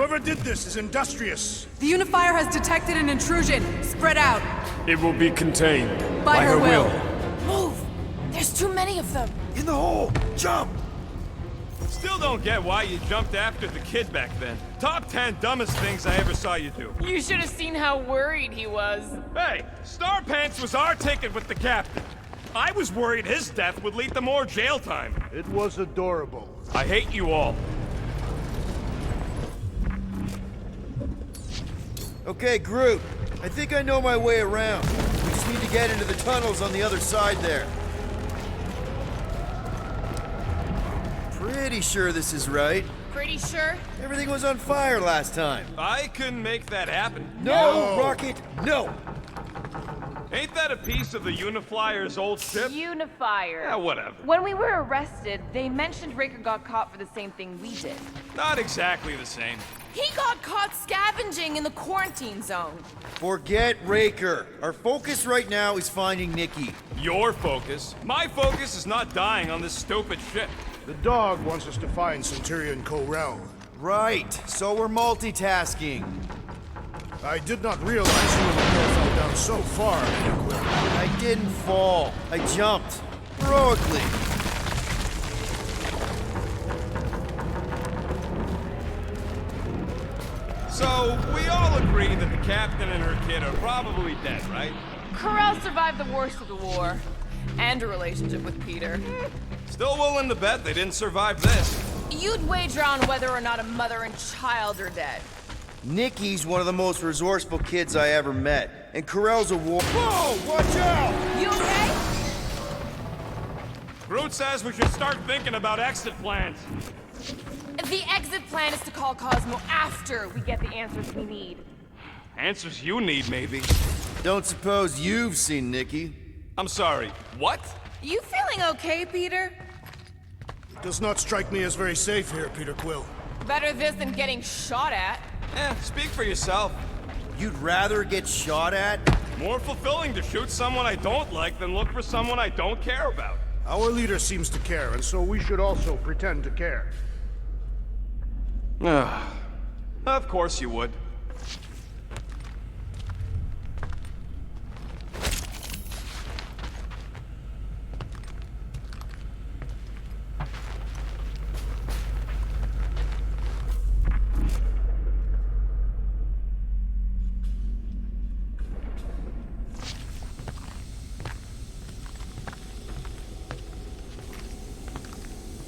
Whoever did this is industrious. The Unifier has detected an intrusion. Spread out. It will be contained. By her will. Move! There's too many of them. In the hole! Jump! Still don't get why you jumped after the kid back then. Top 10 dumbest things I ever saw you do. You should have seen how worried he was. Hey, Star Pants was our ticket with the captain. I was worried his death would lead to more jail time. It was adorable. I hate you all. Okay, Groot. I think I know my way around. We just need to get into the tunnels on the other side there. Pretty sure this is right. Pretty sure? Everything was on fire last time. I couldn't make that happen. No, Rocket, no! Ain't that a piece of the Uniflyer's old ship? Unifier. Yeah, whatever. When we were arrested, they mentioned Raker got caught for the same thing we did. Not exactly the same. He got caught scavenging in the quarantine zone. Forget Raker. Our focus right now is finding Nikki. Your focus. My focus is not dying on this stupid ship. The dog wants us to find Centurion Corel. Right, so we're multitasking. I did not realize you and the girl fell down so far, Peter Quill. I didn't fall. I jumped. Heroically. So, we all agree that the captain and her kid are probably dead, right? Corel survived the worst of the war. And a relationship with Peter. Still willing to bet they didn't survive this. You'd wager on whether or not a mother and child are dead. Nikki's one of the most resourceful kids I ever met. And Corel's a war— Whoa! Watch out! You okay? Groot says we should start thinking about exit plans. The exit plan is to call Cosmo after we get the answers we need. Answers you need, maybe. Don't suppose you've seen Nikki? I'm sorry, what? You feeling okay, Peter? Does not strike me as very safe here, Peter Quill. Better this than getting shot at. Speak for yourself. You'd rather get shot at? More fulfilling to shoot someone I don't like than look for someone I don't care about. Our leader seems to care, and so we should also pretend to care. Of course you would.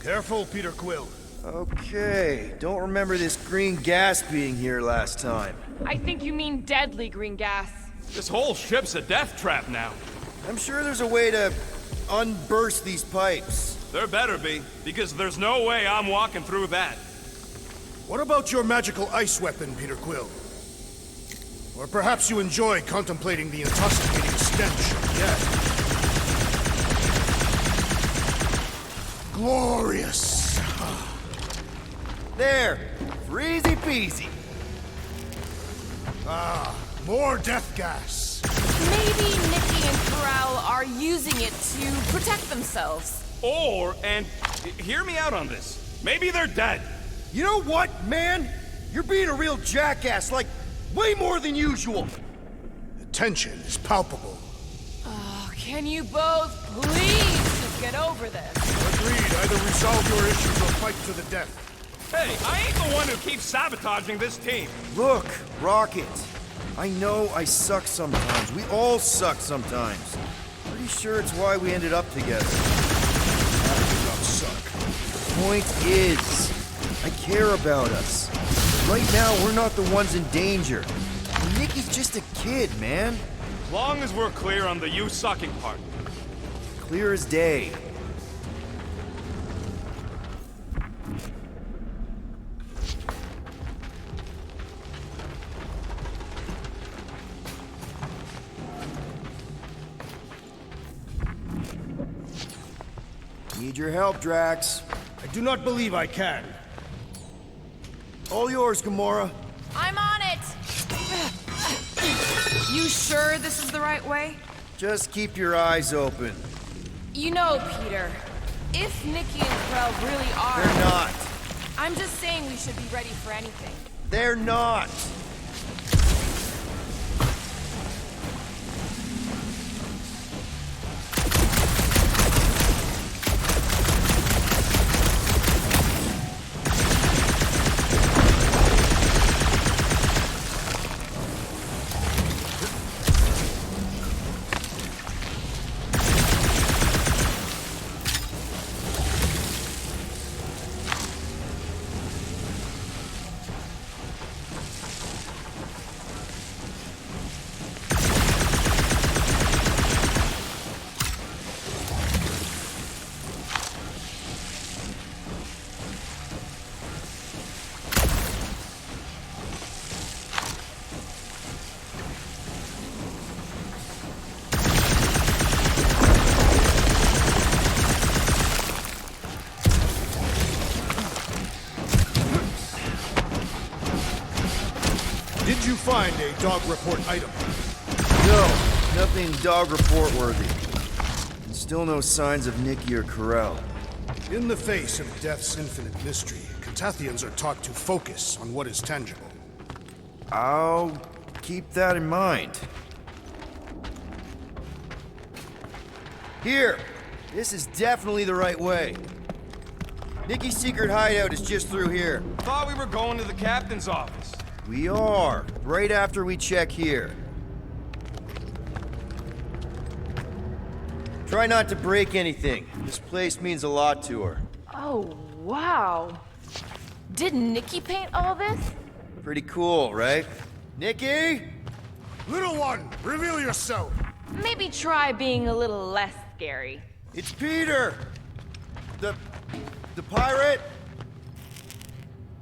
Careful, Peter Quill. Okay, don't remember this green gas being here last time. I think you mean deadly green gas. This whole ship's a death trap now. I'm sure there's a way to unburst these pipes. There better be, because there's no way I'm walking through that. What about your magical ice weapon, Peter Quill? Or perhaps you enjoy contemplating the intoxicating stench of death. Glorious! There, freezy peasy. Ah, more death gas. Maybe Nikki and Corel are using it to protect themselves. And hear me out on this. Maybe they're dead. You know what, man? You're being a real jackass, like, way more than usual. The tension is palpable. Oh, can you both please just get over this? Agreed, either resolve your issues or fight to the death. Hey, I ain't the one who keeps sabotaging this team. Look, Rocket. I know I suck sometimes. We all suck sometimes. Pretty sure it's why we ended up together. I do not suck. Point is, I care about us. Right now, we're not the ones in danger. And Nikki's just a kid, man. As long as we're clear on the you sucking part. Clear as day. Need your help, Drax. I do not believe I can. All yours, Gamora. I'm on it! You sure this is the right way? Just keep your eyes open. You know, Peter, if Nikki and Corel really are... They're not. I'm just saying we should be ready for anything. They're not. Did you find a dog report item? No, nothing dog report worthy. And still no signs of Nikki or Corell. In the face of death's infinite mystery, Catathians are taught to focus on what is tangible. I'll keep that in mind. Here! This is definitely the right way. Nikki's secret hideout is just through here. Thought we were going to the captain's office. We are, right after we check here. Try not to break anything. This place means a lot to her. Oh, wow. Did Nikki paint all this? Pretty cool, right? Nikki? Little one, reveal yourself! Maybe try being a little less scary. It's Peter! The pirate?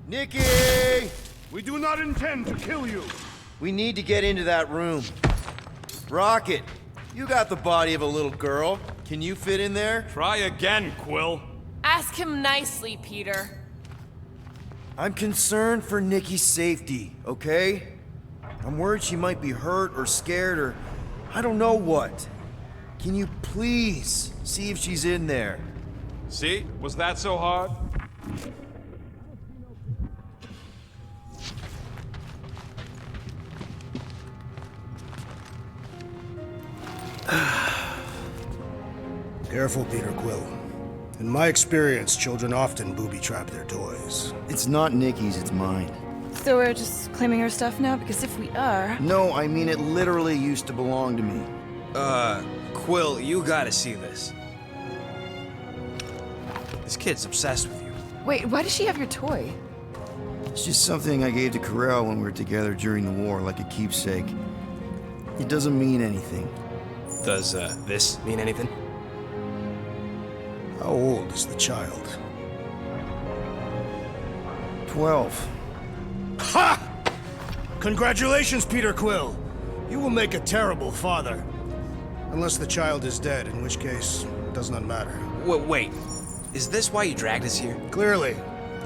Nikki! We do not intend to kill you! We need to get into that room. Rocket, you got the body of a little girl. Can you fit in there? Try again, Quill. Ask him nicely, Peter. I'm concerned for Nikki's safety, okay? I'm worried she might be hurt or scared or I don't know what. Can you please see if she's in there? See? Was that so hard? Careful, Peter Quill. In my experience, children often booby-trap their toys. It's not Nikki's, it's mine. So we're just claiming her stuff now? Because if we are... No, I mean it literally used to belong to me. Quill, you gotta see this. This kid's obsessed with you. Wait, why does she have your toy? It's just something I gave to Corell when we were together during the war, like a keepsake. It doesn't mean anything. Does, this mean anything? How old is the child? 12. Ha! Congratulations, Peter Quill! You will make a terrible father. Unless the child is dead, in which case, it does not matter. Wait. Is this why you dragged us here? Clearly,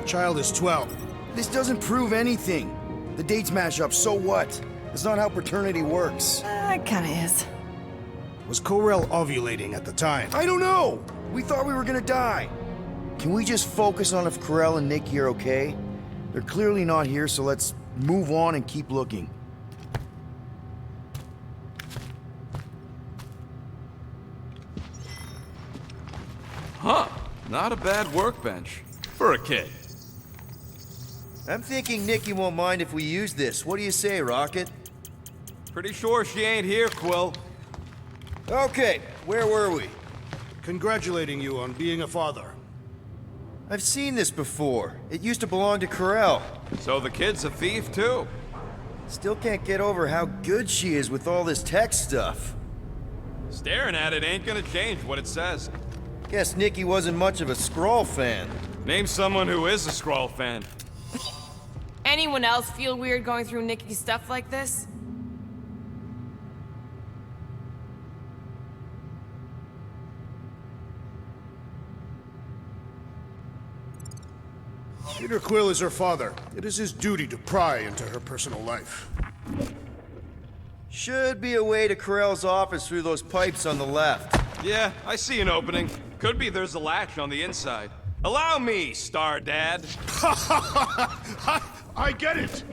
the child is 12. This doesn't prove anything. The dates match up, so what? It's not how paternity works. It kinda is. Was Corell ovulating at the time? I don't know! We thought we were gonna die. Can we just focus on if Corell and Nikki are okay? They're clearly not here, so let's move on and keep looking. Huh. Not a bad workbench. For a kid. I'm thinking Nikki won't mind if we use this. What do you say, Rocket? Pretty sure she ain't here, Quill. Okay, where were we? Congratulating you on being a father. I've seen this before. It used to belong to Corell. So the kid's a thief, too. Still can't get over how good she is with all this tech stuff. Staring at it ain't gonna change what it says. Guess Nikki wasn't much of a Skrull fan. Name someone who is a Skrull fan. Anyone else feel weird going through Nikki's stuff like this? Peter Quill is her father. It is his duty to pry into her personal life. Should be a way to Corell's office through those pipes on the left. Yeah, I see an opening. Could be there's a latch on the inside. Allow me, Star Dad. I get it!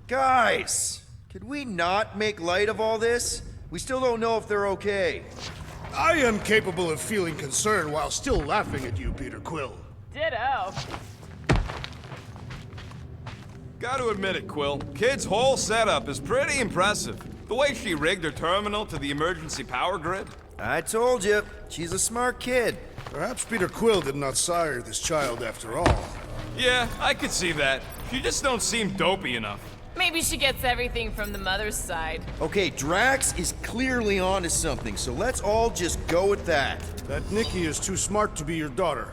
Guys, could we not make light of all this? We still don't know if they're okay. I am capable of feeling concern while still laughing at you, Peter Quill. Ditto. Gotta admit it, Quill. Kid's whole setup is pretty impressive. The way she rigged her terminal to the emergency power grid. I told you, she's a smart kid. Perhaps Peter Quill did not sire this child after all. Yeah, I could see that. She just don't seem dopey enough. Maybe she gets everything from the mother's side. Okay, Drax is clearly onto something, so let's all just go with that. That Nikki is too smart to be your daughter.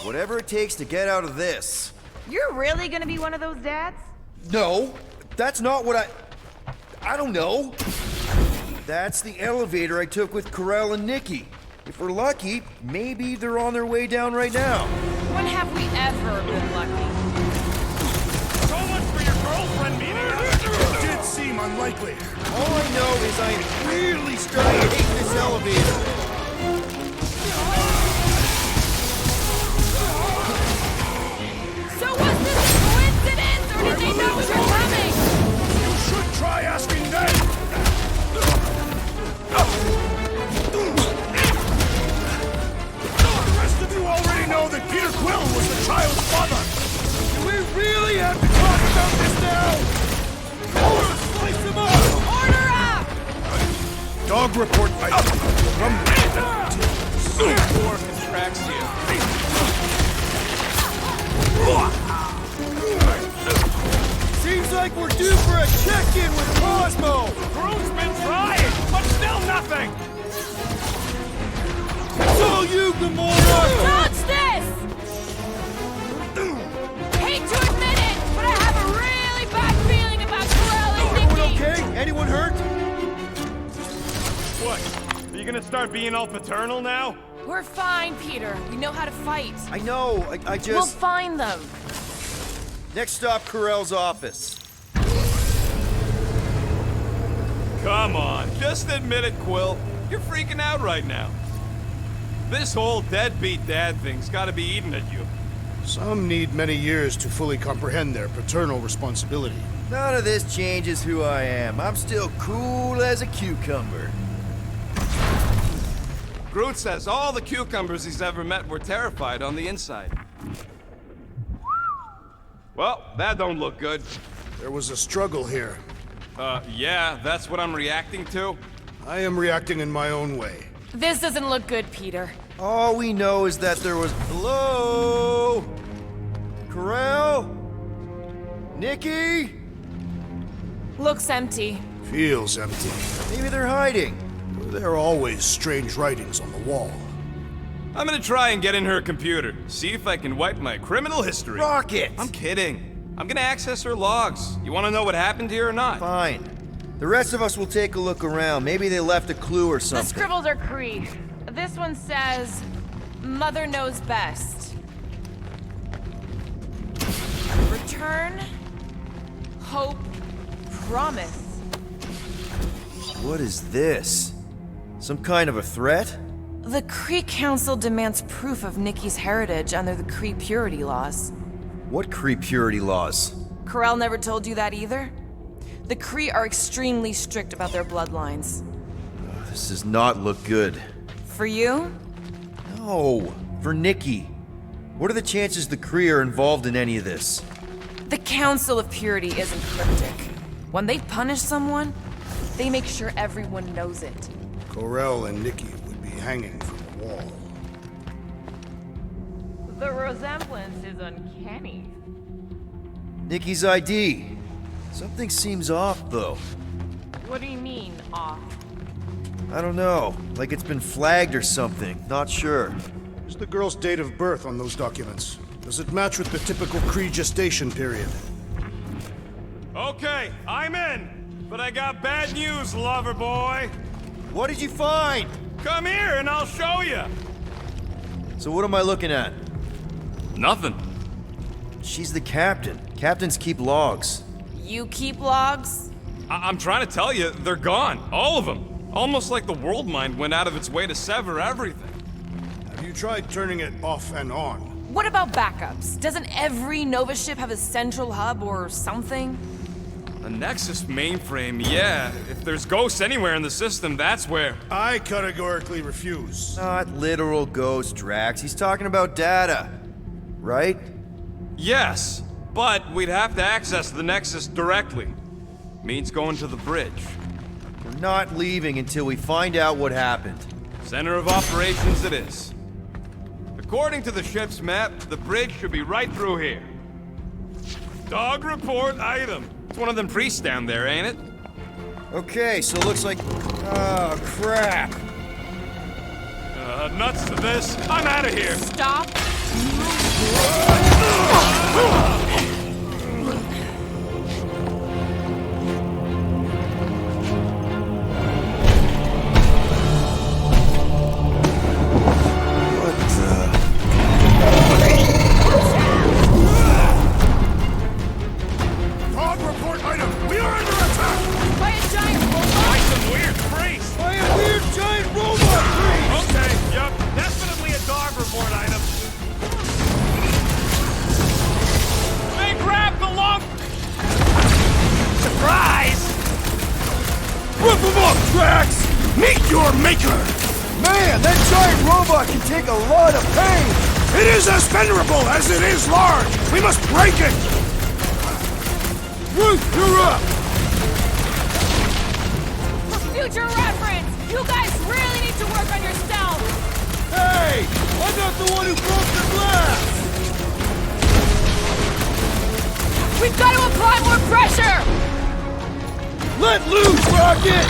Whatever it takes to get out of this. You're really gonna be one of those dads? No, that's not what I don't know. That's the elevator I took with Corell and Nikki. If we're lucky, maybe they're on their way down right now. When have we ever been lucky? So much for your girlfriend meeting us. It did seem unlikely. All I know is I am really starting to hate this elevator. So was this a coincidence, or did they know we were coming? You should try asking them! The rest of you already know that Peter Quill was the child's father! Do we really have to talk about this now? Slice him up! Order up! Dog report item from War contraxia. Seems like we're due for a check-in with Cosmo! Groot's been trying, but still nothing. It's all you, Gamora! Dodge this! Hate to admit it, but I have a really bad feeling about Corell and Everyone Nikki. okay? Anyone hurt? What? Are you gonna start being all paternal now? We're fine, Peter. We know how to fight. I know, I just... We'll find them. Next stop, Corell's office. Come on, just admit it, Quill. You're freaking out right now. This whole deadbeat dad thing's gotta be eating at you. Some need many years to fully comprehend their paternal responsibility. None of this changes who I am. I'm still cool as a cucumber. Groot says all the cucumbers he's ever met were terrified on the inside. Well, that don't look good. There was a struggle here. Yeah, that's what I'm reacting to. I am reacting in my own way. This doesn't look good, Peter. All we know is that there was... Hello? Corell? Nikki? Looks empty. Feels empty. Maybe they're hiding. There are always strange writings on the wall. I'm gonna try and get in her computer, see if I can wipe my criminal history. Rocket! I'm kidding. I'm gonna access her logs. You wanna know what happened here or not? Fine. The rest of us will take a look around. Maybe they left a clue or The something. scribbles are Kree. This one says, Mother knows best. Return, hope, promise. What is this? Some kind of a threat? The Kree Council demands proof of Nikki's heritage under the Kree purity laws. What Kree purity laws? Corell never told you that either? The Kree are extremely strict about their bloodlines. This does not look good. For you? No, for Nikki. What are the chances the Kree are involved in any of this? The Council of Purity isn't cryptic. When they punish someone, they make sure everyone knows it. Corell and Nikki would be hanging from the wall. The resemblance is uncanny. Nikki's ID. Something seems off, though. What do you mean, off? I don't know. Like it's been flagged or something. Not sure. Is the girl's date of birth on those documents? Does it match with the typical Kree gestation period? Okay, I'm in. But I got bad news, lover boy. What did you find? Come here and I'll show you. So what am I looking at? Nothing. She's the captain. Captains keep logs. You keep logs? I'm trying to tell you, they're gone. All of them. Almost like the world mind went out of its way to sever everything. Have you you tried turning it off and on? What about backups? Doesn't every Nova ship have a central hub or something? A Nexus mainframe, yeah. If there's ghosts anywhere in the system, that's where. I categorically refuse. Not literal ghost, Drax. He's talking about data. Right? Yes, but we'd have to access the Nexus directly. Means going to the bridge. We're not leaving until we find out what happened. Center of operations it is. According to the ship's map, the bridge should be right through here. Dog report item. It's one of them priests down there, ain't it? Okay, so it looks like... Oh, crap. Nuts to this. I'm out of here. Stop. Dog report item! We are under attack! By a giant robot? By some weird priest. By a weird giant robot tree! Okay, yep. Definitely a dog report item. They grabbed the long... Surprise! Rip him up, Drax! Meet your maker! Man, that giant robot can take a lot of pain! It is as venerable as it is large! We must break it! Ruth, you're up! For future reference, you guys really need to work on your stealth. Hey! I'm not the one who broke the glass! We've got to apply more pressure. Let loose, Rocket!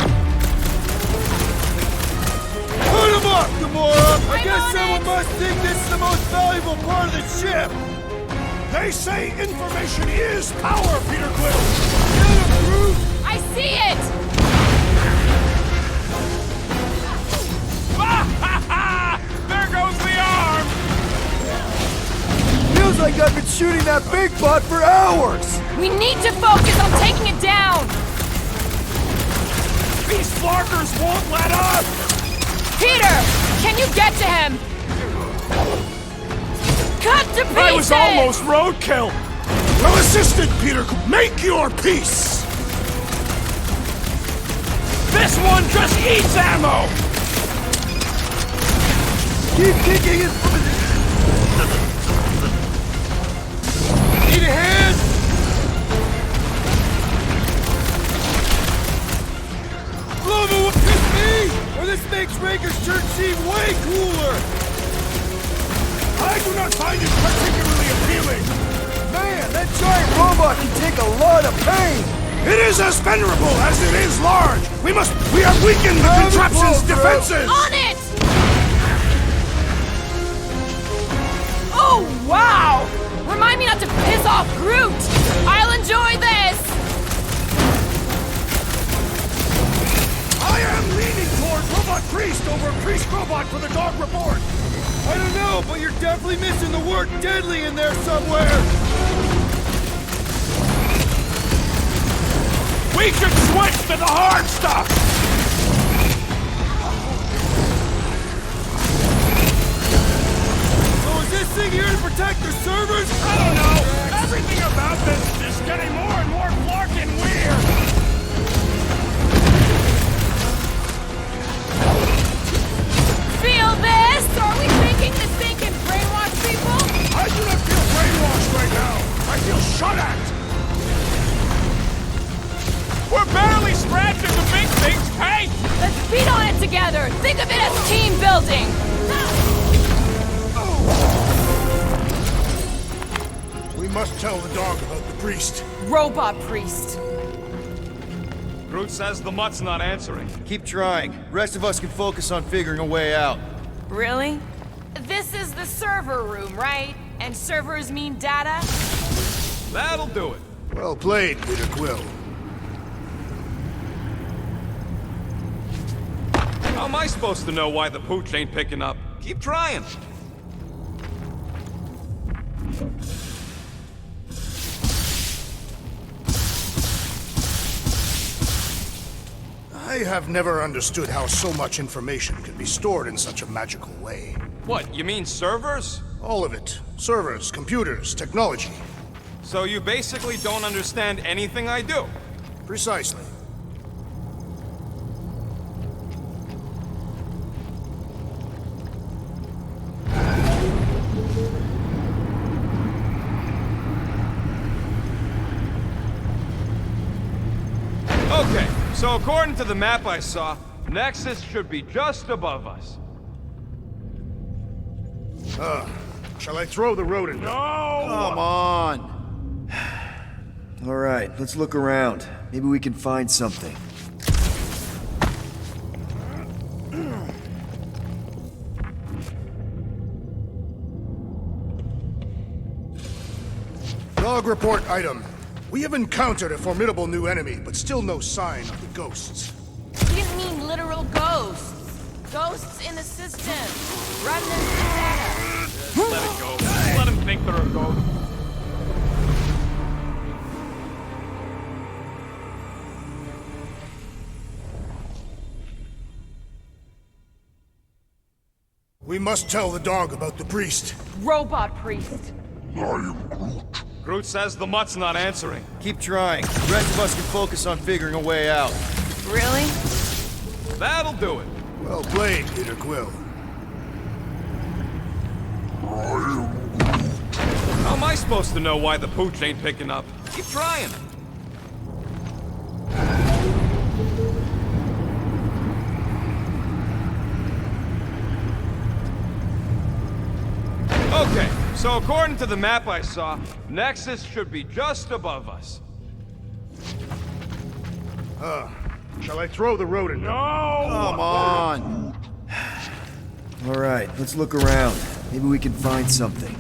Put him up, Gamora! I I'm guess on someone it. must think this is the most valuable part of the ship! They say information is power, Peter Quill! Get him, Groot! I see it. There goes the arm! Feels like I've been shooting that big bot for hours! We need to focus on taking it down. These flarkers won't let up! Peter, can you get to him? Cut to pieces. I was almost roadkill! Well assisted, Peter Quill! Make your peace! This one just eats ammo! Keep kicking it! Need a hand? Lava will piss me! Or this makes Raker's church seem way cooler! I do not find it particularly appealing! Man, that giant robot can take a lot of pain! It is as venerable as it is large! We have weakened the Have it contraption's close, bro. defenses! On it. Oh wow! Remind me not to piss off Groot. I'll enjoy this. I am leaning toward Robot Priest over Priest Robot for the dog report! I don't know, but you're definitely missing the word deadly in there somewhere! We should switch to the hard stuff! So is this thing here to protect the servers? I don't know! Everything about this is getting more and more flarkin' weird! Feel this? Are we thinking this thing can brainwash people? I do not feel brainwashed right now! I feel shot at! We're barely scratching the big thing's paint! Let's beat on it together. Think of it as team building. We must tell the dog about the priest. Robot priest. Groot says the mutt's not answering. Keep trying. Rest of us can focus on figuring a way out. Really? This is the server room, right? And servers mean data? That'll do it. Well played, Peter Quill. How am I supposed to know why the pooch ain't picking up? Keep trying. I have never understood how so much information can be stored in such a magical way. What, you mean servers? All of it. Servers, computers, technology. So you basically don't understand anything I do? Precisely. Okay, so according to the map I saw, Nexus should be just above us. Shall I throw the rodent? Come on! All right, let's look around. Maybe we can find something. Log report item. We have encountered a formidable new enemy, but still no sign of the ghosts. You didn't mean literal ghosts. Ghosts in the system. Remnants of data. Just let it go. Just let him think they're a ghost. We must tell the dog about the priest. Robot priest. Groot says the mutt's not answering. Keep trying. The rest of us can focus on figuring a way out. Really? That'll do it. Well played, Peter Quill. How am I supposed to know why the pooch ain't picking up? Keep trying. Okay, so according to the map I saw, Nexus should be just above us. Shall I throw the rodent? Come on! All right, let's look around. Maybe we can find something.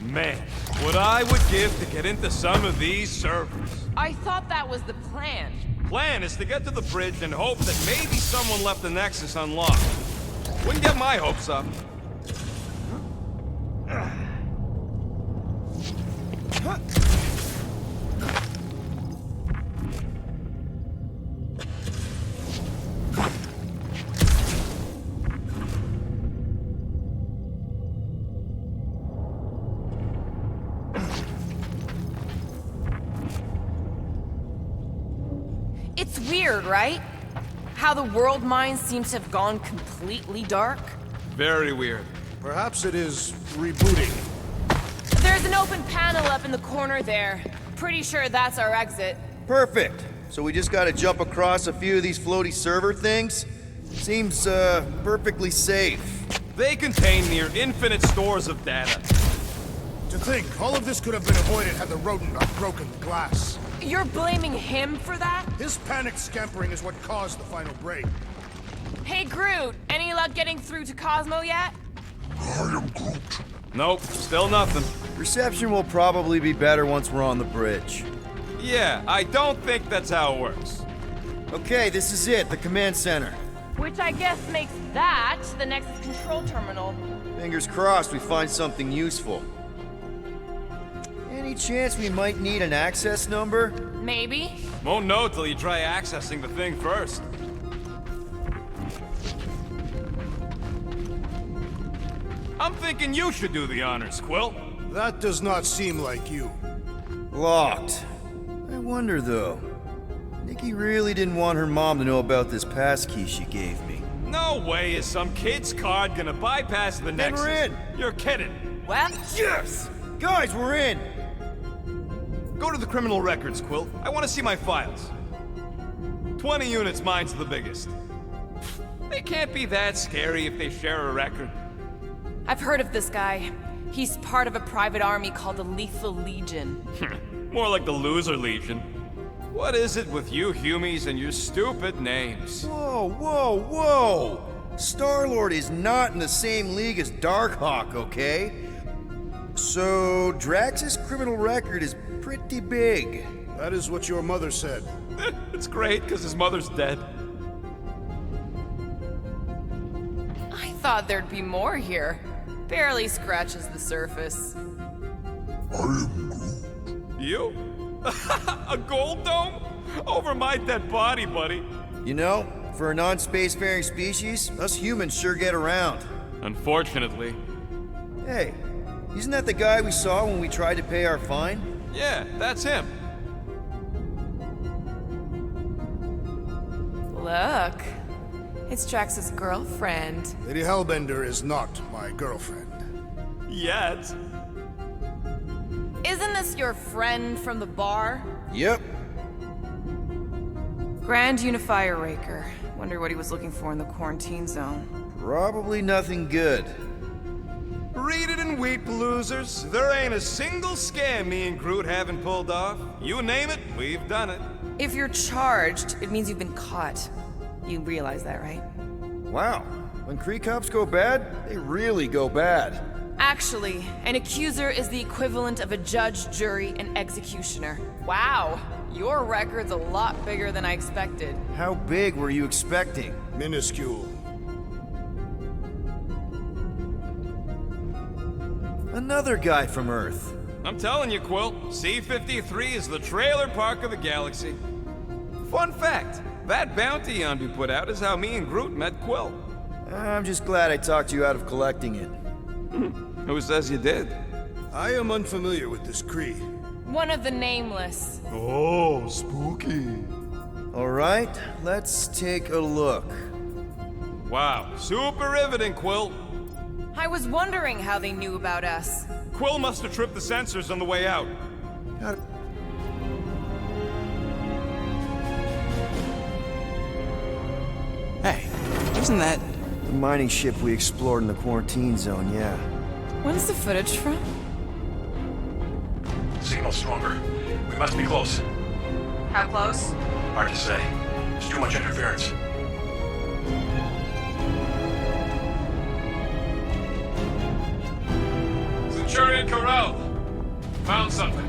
Man, what I would give to get into some of these servers. I thought that was the plan. Plan is to get to the bridge and hope that maybe someone left the Nexus unlocked. Wouldn't get my hopes up. It's weird, right? How the world mine seems to have gone completely dark. Very weird. Perhaps it is rebooting. There's an open panel up in the corner there. Pretty sure that's our exit. Perfect. So we just gotta jump across a few of these floaty server things? Seems, perfectly safe. They contain near infinite stores of data. To think, all of this could have been avoided had the rodent not broken the glass. You're blaming him for that? His panicked scampering is what caused the final break. Hey, Groot, any luck getting through to Cosmo yet? Nope, still nothing. Reception will probably be better once we're on the bridge. Yeah, I don't think that's how it works. Okay, this is it, the command center. Which I guess makes that the Nexus control terminal. Fingers crossed we find something useful. Any chance we might need an access number? Maybe. Won't know till you try accessing the thing first. I'm thinking you should do the honors, Quill. That does not seem like you. Locked. I wonder though. Nikki really didn't want her mom to know about this passkey she gave me. No way is some kid's card gonna bypass the Nexus. we're in. You're kidding. Well, Yes! Guys, we're in! Go to the criminal records, Quill. I want to see my files. 20 units, mine's the biggest. They can't be that scary if they share a record. I've heard of this guy. He's part of a private army called the Lethal Legion. More like the Loser Legion. What is it with you Humies and your stupid names? Whoa, whoa, whoa! Star-Lord is not in the same league as Darkhawk, okay? So, Drax's criminal record is pretty big. That is what your mother said. It's great, because his mother's dead. I thought there'd be more here. Barely scratches the surface. You? A gold dome? Over my dead body, buddy. You know, for a non-spacefaring species, us humans sure get around. Unfortunately. Hey, isn't that the guy we saw when we tried to pay our fine? Yeah, that's him. Look, it's Drax's girlfriend. Lady Hellbender is not my girlfriend. Yet. Isn't this your friend from the bar? Yep. Grand Unifier Raker. Wonder what he was looking for in the quarantine zone. Probably nothing good. Read it in Wheat, losers. There ain't a single scam me and Groot haven't pulled off. You name it, we've done it. If you're charged, it means you've been caught. You realize that, right? Wow. When Kree cops go bad, they really go bad. Actually, an accuser is the equivalent of a judge, jury, and executioner. Wow, your record's a lot bigger than I expected. How big were you expecting? Minuscule. Another guy from Earth. I'm telling you, Quill, C-53 is the trailer park of the galaxy. Fun fact, that bounty Yondu put out is how me and Groot met Quill. I'm just glad I talked you out of collecting it. Who says you did? I am unfamiliar with this Kree. One of the nameless. Oh, spooky. All right, let's take a look. Wow, super riveting, Quill. I was wondering how they knew about us. Quill must have tripped the sensors on the way out. Got- Hey, isn't that... The mining ship we explored in the quarantine zone, yeah. When's the footage from? Signal stronger. We must be close. How close? Hard to say. There's too much interference. Centurion Corral. Found something.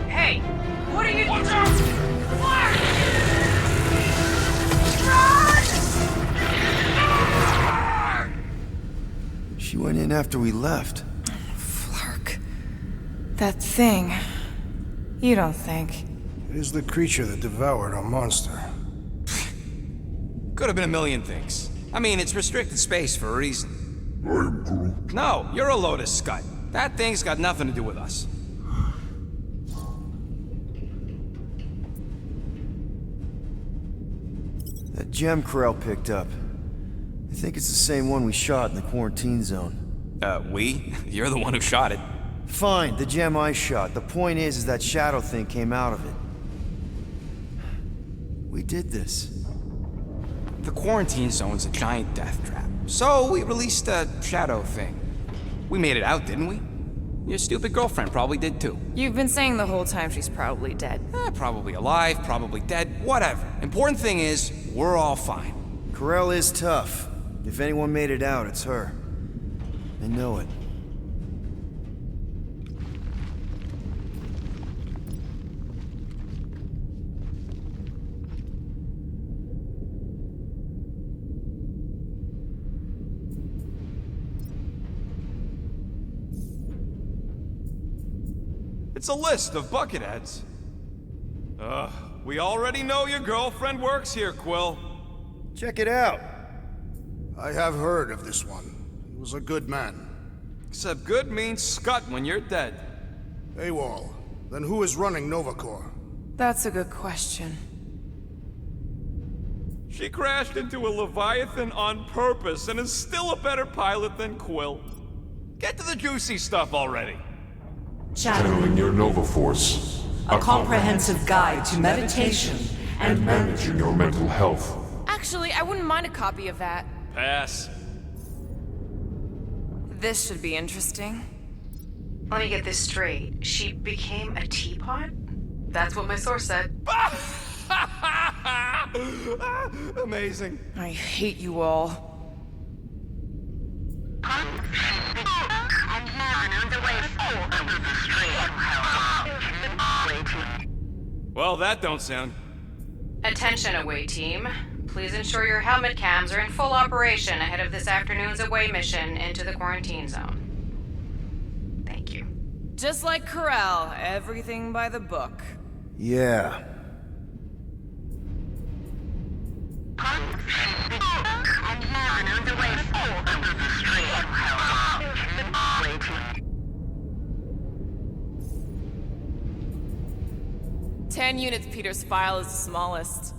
Hey, what are you— Watch out! She went in after we left. Flark. That thing. You don't think? It is the creature that devoured our monster. Could have been a million things. I mean, it's restricted space for a reason. No, you're a load of scut. That thing's got nothing to do with us. That gem Corral picked up. I think it's the same one we shot in the quarantine zone. We? You're the one who shot it. Fine, the gem I shot. The point is that shadow thing came out of it. We did this. The quarantine zone's a giant death trap. So we released a shadow thing. We made it out, didn't we? Your stupid girlfriend probably did too. You've been saying the whole time she's probably dead. Probably alive, probably dead, whatever. Important thing is, we're all fine. Corral is tough. If anyone made it out, it's her. I know it. It's a list of bucketheads. We already know your girlfriend works here, Quill. Check it out. I have heard of this one. He was a good man. Except good means scut when you're dead. AWOL. Then who is running Novacore? That's a good question. She crashed into a Leviathan on purpose and is still a better pilot than Quill. Get to the juicy stuff already. Channeling your Nova Force. A comprehensive guide to meditation And managing your mental health. Actually, I wouldn't mind a copy of that. Pass. This should be interesting. Let me get this straight. She became a teapot? That's what my source said. Amazing. I hate you all. Well, that don't sound... Attention, away team. Please ensure your helmet cams are in full operation ahead of this afternoon's away mission into the quarantine zone. Thank you. Just like Corral, everything by the book. Yeah. Ten units, Peter's file is the smallest.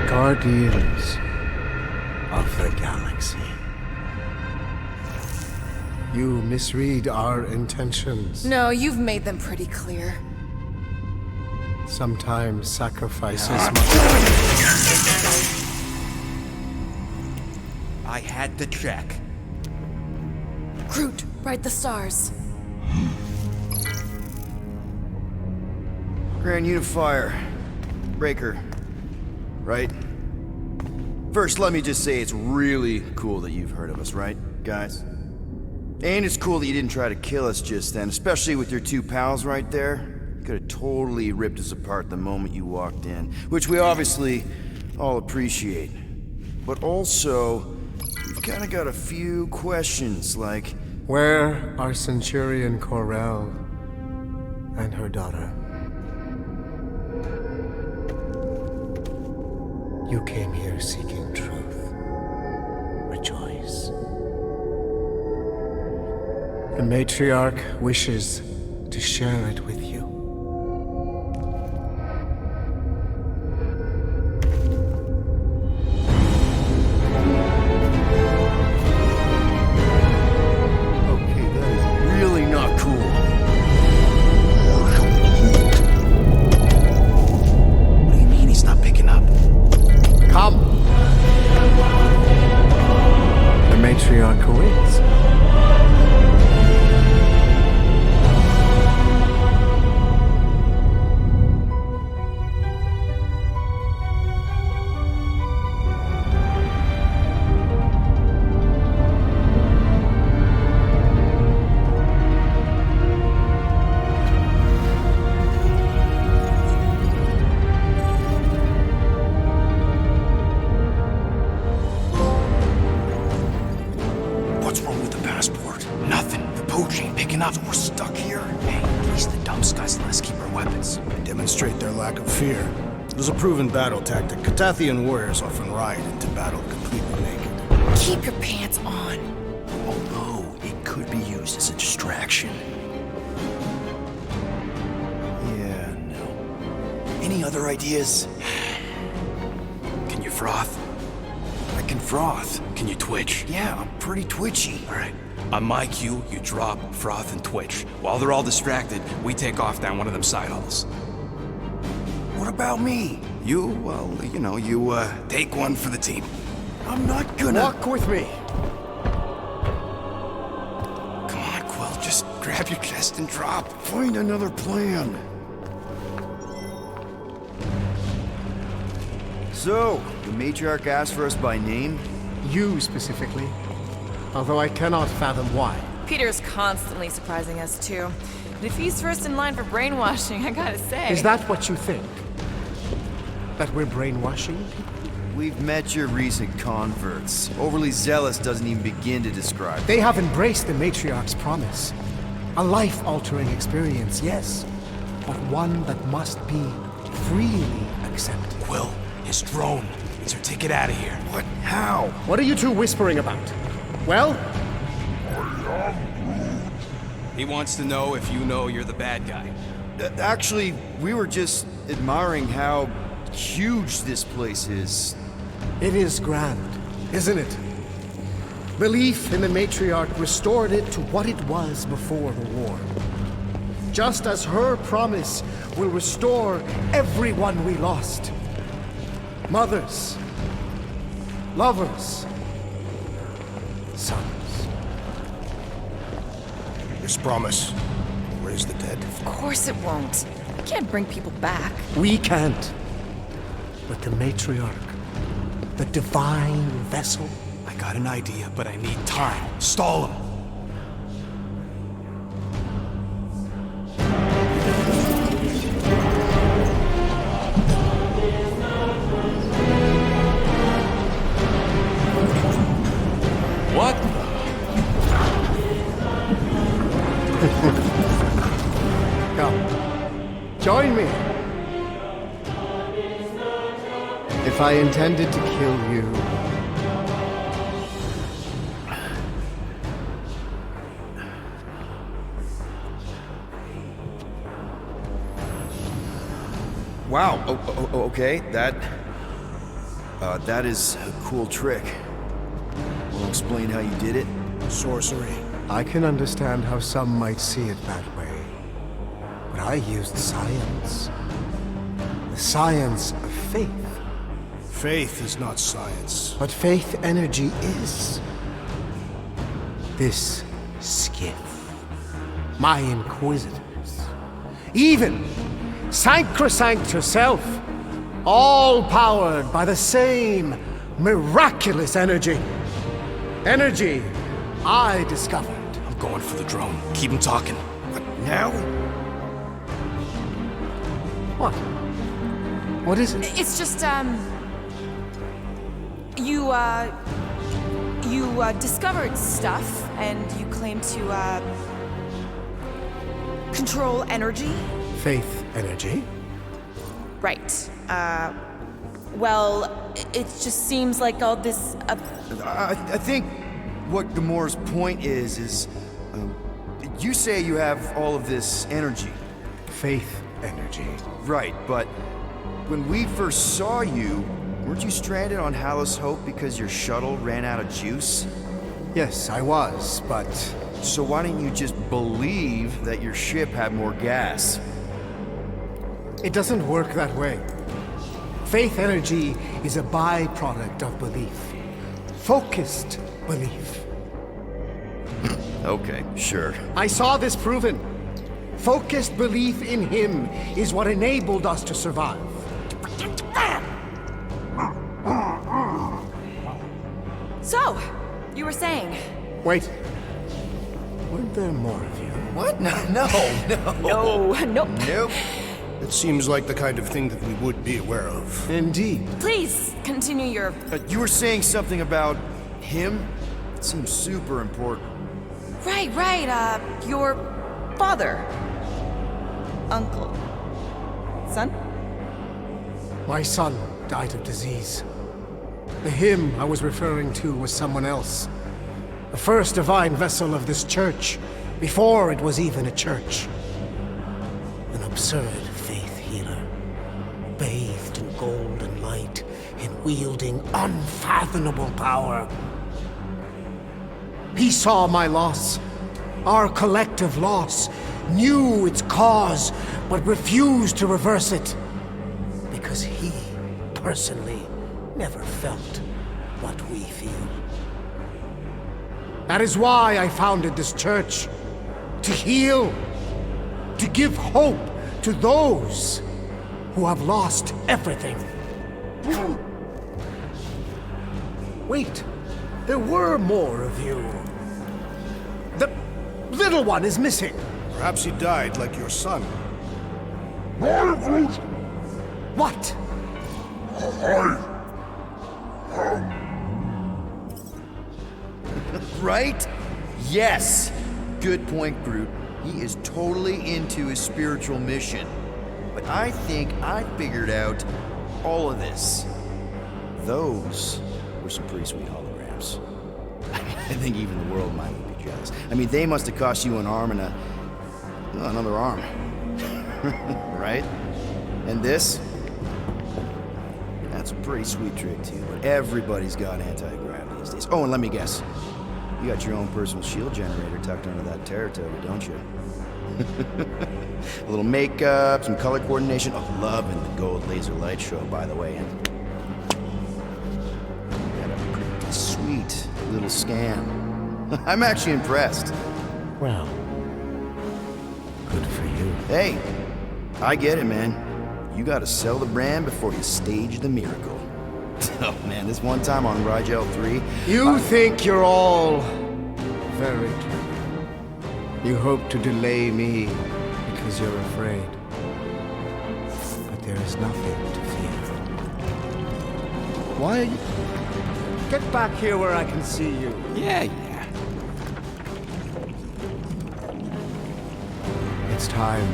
Guardians of the Galaxy. You misread our intentions. No, you've made them pretty clear. Sometimes sacrifices I had to check. Groot, write the stars. Grand Unifier. Breaker. Right? First, let me just say it's really cool that you've heard of us, right, guys? And it's cool that you didn't try to kill us just then, especially with your two pals right there. You could have totally ripped us apart the moment you walked in, which we obviously all appreciate. But also, we've kind of got a few questions, like... Where are Centurion Corell and her daughter? You came here seeking truth. Rejoice. The matriarch wishes to share it with you. Okay, that is really not cool. What do you mean he's not picking up? Come! The matriarch awaits. What's wrong with the passport? Nothing. The pooch ain't picking up. So we're stuck here? Hey, at least the dumb guys let us keep our weapons. Demonstrate their lack of fear. It was a proven battle tactic. Katathian warriors often ride into battle completely naked. Keep your pants on. Although it could be used as a distraction. Yeah, no. Any other ideas? Can you froth? I can froth. Can you twitch? Yeah, I'm pretty twitchy. All right. On my cue, you drop, froth, and twitch. While they're all distracted, we take off down one of them side halls. What about me? You, well, you take one for the team. I'm not gonna... Walk with me. Come on, Quill, just grab your chest and drop. Find another plan. So, the matriarch asked for us by name? You specifically. Although I cannot fathom why. Peter's constantly surprising us, too. And if he's first in line for brainwashing, I gotta say... Is that what you think? That we're brainwashing people? We've met your recent converts. Overly zealous doesn't even begin to describe. They have embraced the matriarch's promise. A life-altering experience, yes. But one that must be freely accepted. Quill, his drone. It's our ticket out of here. What? How? What are you two whispering about? Well? He wants to know if you know you're the bad guy. Actually, we were just admiring how huge this place is. It is grand, isn't it? Belief in the matriarch restored it to what it was before the war. Just as her promise will restore everyone we lost. Mothers, lovers, sons. Just promise. Raise the dead. Of course it won't. I can't bring people back. We can't. But the matriarch, the divine vessel. I got an idea, but I need time. Stall him. What? Come, join me. If I intended to kill you, Wow, okay, that is a cool trick. Wanna explain how you did it? Sorcery. I can understand how some might see it that way. But I used science. The science of faith. Faith is not science. But faith energy is. This skiff. My inquisitors. Even Sacrosanct herself. All powered by the same miraculous energy. Energy I discovered. I'm going for the drone. Keep him talking. What, now? What? What is it? It's just, you discovered stuff, and you claim to, control energy? Faith energy? Right. Well, it just seems like all this, I think what Gamora's point is, you say you have all of this energy. Faith energy. Right, but when we first saw you, weren't you stranded on Hallis Hope because your shuttle ran out of juice? Yes, I was, but... So why didn't you just believe that your ship had more gas? It doesn't work that way. Faith energy is a byproduct of belief. Focused belief. Okay, sure. I saw this proven. Focused belief in him is what enabled us to survive. So, you were saying? Wait. Weren't there more of you? What? No. Nope. It seems like the kind of thing that we would be aware of. Indeed. Please, continue your... You were saying something about him? It seems super important. Right, your father. Uncle. Son? My son died of disease. The him I was referring to was someone else. The first divine vessel of this church, before it was even a church. An absurd faith healer, bathed in golden light and wielding unfathomable power. He saw my loss, our collective loss, knew its cause, but refused to reverse it. Because he, personally, never felt what we feel. That is why I founded this church. To heal. To give hope to those who have lost everything. Wait, there were more of you. The little one is missing. Perhaps he died like your son. What? Right? Yes. Good point, Groot. He is totally into his spiritual mission. But I think I figured out all of this. Those were some pretty sweet holograms. I think even the world might be jealous. I mean, they must have cost you an arm and another arm. Right? And this? That's a pretty sweet trick too, but everybody's got anti-grav these days. Oh, and let me guess. You got your own personal shield generator tucked under that Terratoga, don't you? A little makeup, some color coordination. Oh, loving the gold laser light show, by the way. And got a pretty sweet little scan. I'm actually impressed. Well, Good for you. Hey, I get it, man. You gotta sell the brand before you stage the miracle. Oh man, this one time on Rigel 3... You think you're all very clever. You hope to delay me because you're afraid. But there is nothing to fear. Why are you... Get back here where I can see you. Yeah. It's time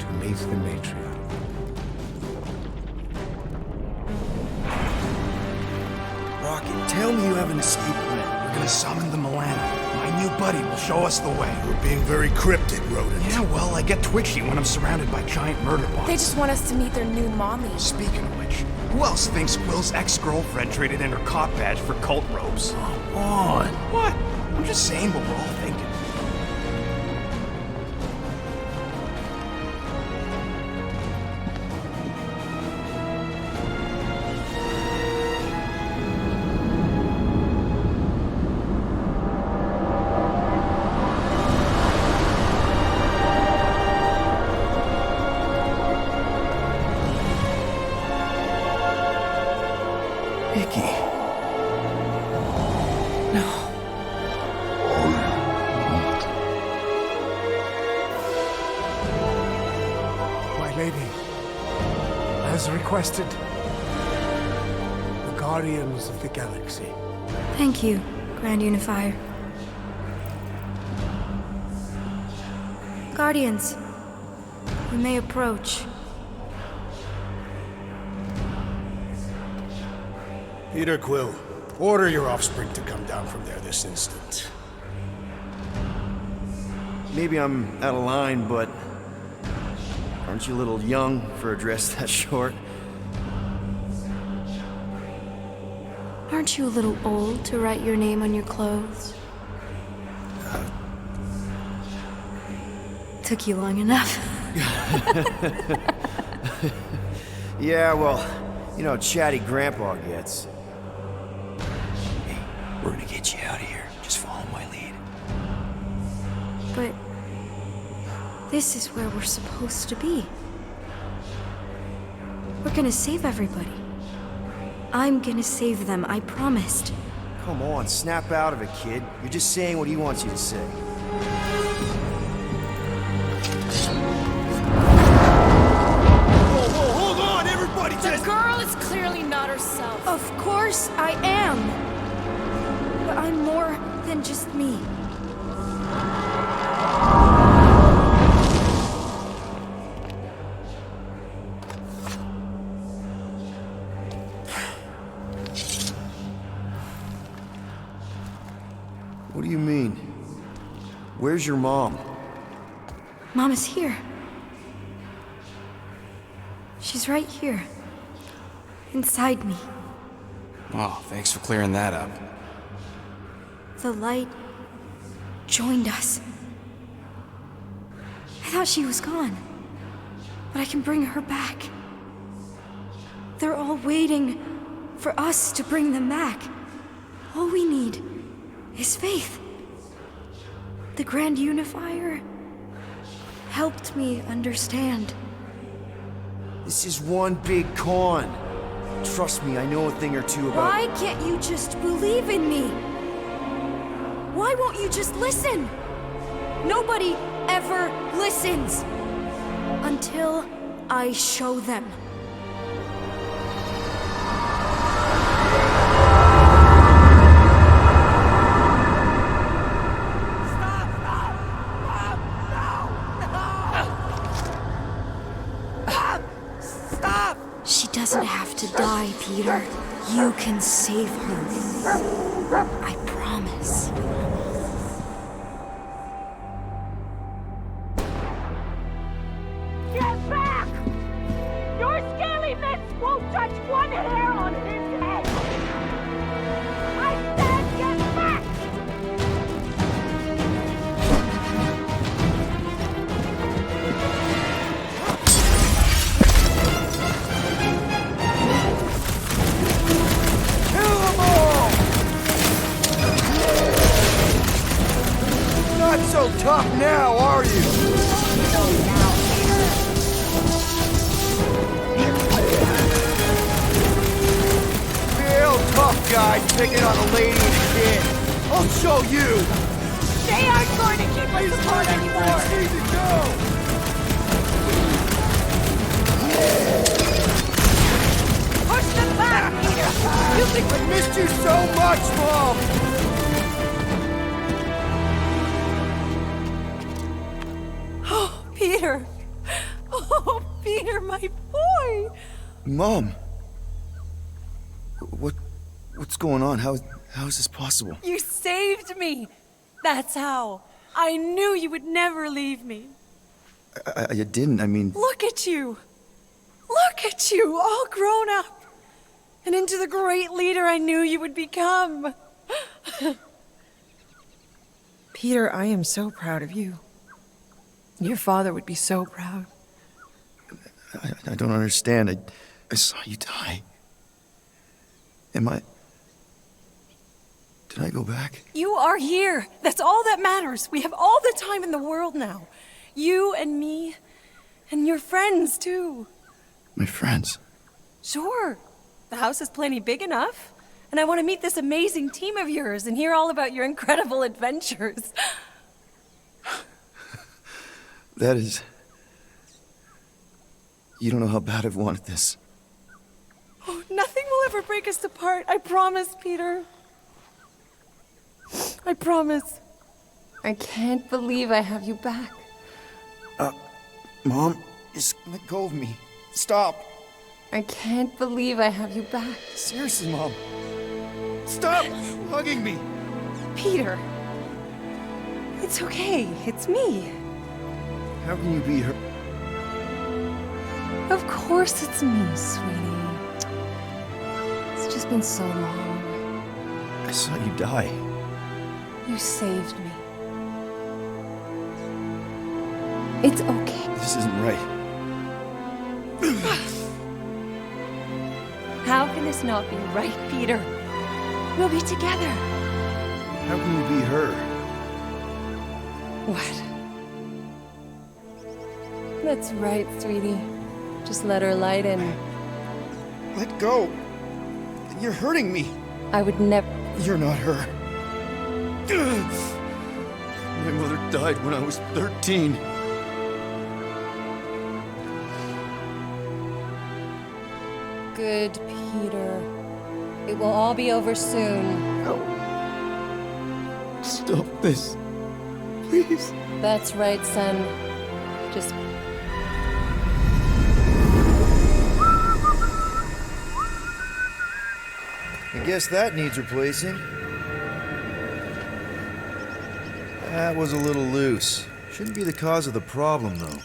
to meet the matriarch. Rocket, tell me you have an escape plan. We're gonna summon the Milano. My new buddy will show us the way. You're being very cryptic, Rodent. Yeah, well, I get twitchy when I'm surrounded by giant murder bots. They just want us to meet their new mommy. Speaking of which, who else thinks Quill's ex-girlfriend traded in her cop badge for cult robes? Come on. What? I'm just saying what we're all thinking. My lady, as requested, the Guardians of the Galaxy. Thank you, Grand Unifier. Guardians, you may approach. Peter Quill, order your offspring to come down from there this instant. Maybe I'm out of line, but... aren't you a little young for a dress that short? Aren't you a little old to write your name on your clothes? Took you long enough. Yeah, well, you know how chatty Grandpa gets. Hey, we're gonna get you out of here. Just follow my lead. But this is where we're supposed to be. We're gonna save everybody. I'm gonna save them, I promised. Come on, snap out of it, kid. You're just saying what he wants you to say. Whoa, hold on, everybody! The girl is clearly not herself. Of course I am. But I'm more than just me. What do you mean? Where's your mom? Mama's here. She's right here. Inside me. Oh, thanks for clearing that up. The light joined us. I thought she was gone. But I can bring her back. They're all waiting for us to bring them back. All we need is faith. The Grand Unifier helped me understand. This is one big con. Trust me, I know a thing or two about... Why can't you just believe in me? Why won't you just listen? Nobody ever listens. Until I show them. She doesn't have to die, Peter. You can save her. I promise. Get back! Your scaly mitts won't touch one hair on his head! I said get back! Kill them all! Not so tough now, are you? Real tough guy picking on a lady and a kid. I'll show you. They aren't going to keep us apart anymore. Push them back, Peter. You think I missed you so much, Mom. Oh, Peter. Oh, Peter, my boy. Mom. What's going on? How is this possible? You saved me. That's how. I knew you would never leave me. I didn't. I mean... Look at you. Look at you, all grown up. And into the great leader I knew you would become. Peter, I am so proud of you. Your father would be so proud. I don't understand. I saw you die. Did I go back? You are here. That's all that matters. We have all the time in the world now. You and me, and your friends, too. My friends? Sure. The house is plenty big enough. And I want to meet this amazing team of yours and hear all about your incredible adventures. That is... You don't know how bad I've wanted this. Oh, nothing will ever break us apart. I promise, Peter. I promise. I can't believe I have you back. Mom, just let go of me. Stop. I can't believe I have you back. Seriously, Mom. Stop hugging me. Peter. It's okay. It's me. How can you be her? Of course it's me, sweetie. It's just been so long. I saw you die. You saved me. It's okay. This isn't right. How can this not be right, Peter? We'll be together. How can you be her? What? That's right, sweetie. Just let her light in. Let go. You're hurting me. I would never... You're not her. My mother died when I was 13. Good, Peter. It will all be over soon. No. Stop this. Please. That's right, son. Just... I guess that needs replacing. That was a little loose. Shouldn't be the cause of the problem, though.